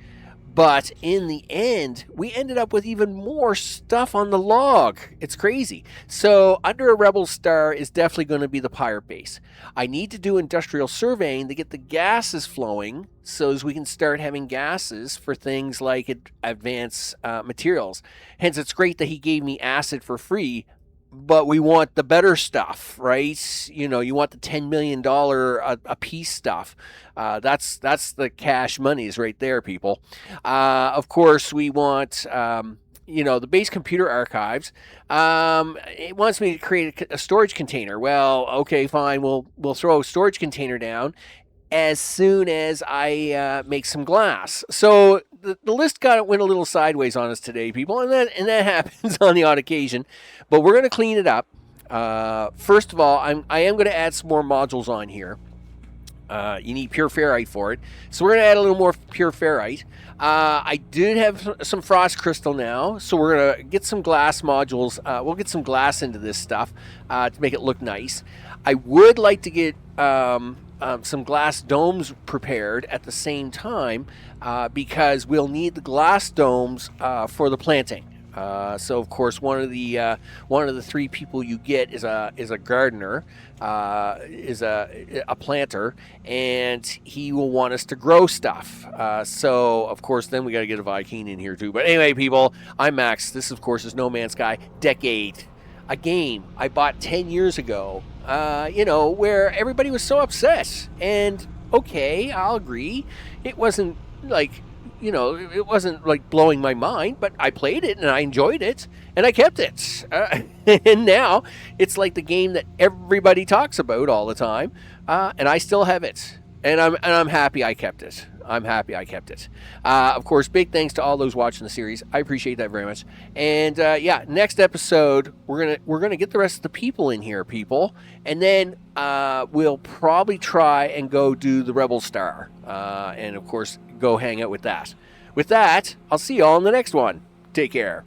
But in the end, we ended up with even more stuff on the log. It's crazy. So under a Rebel star is definitely going to be the pirate base. I need to do industrial surveying to get the gases flowing so as we can start having gases for things like advanced materials. Hence, it's great that he gave me acid for free, but we want the better stuff, right? You know, you want the $10 million a piece stuff. That's the cash monies right there, people. Of course, we want, the base computer archives. It wants me to create a storage container. Well, okay, fine. We'll throw a storage container down as soon as I make some glass. So the list went a little sideways on us today, people, and that happens on the odd occasion. But we're going to clean it up. First of all, I am going to add some more modules on here. You need pure ferrite for it, so we're going to add a little more pure ferrite. I did have some frost crystal now, so we're going to get some glass modules. We'll get some glass into this stuff to make it look nice. I would like to get some glass domes prepared at the same time because we'll need the glass domes for the planting. So of course one of the three people you get is a gardener, is a planter, and he will want us to grow stuff. So of course then we got to get a Viking in here too. But anyway, people, I'm Max. This of course is No Man's Sky Decade, a game I bought 10 years ago. Where everybody was so upset, and okay, I'll agree, it wasn't like. It wasn't like blowing my mind, but I played it and I enjoyed it and I kept it. And now it's like the game that everybody talks about all the time, and I still have it. And I'm happy I kept it. I'm happy I kept it. Of course, big thanks to all those watching the series. I appreciate that very much. And next episode we're gonna get the rest of the people in here, people, and then we'll probably try and go do the Rebel Star, and of course go hang out with that. With that, I'll see y'all in the next one. Take care.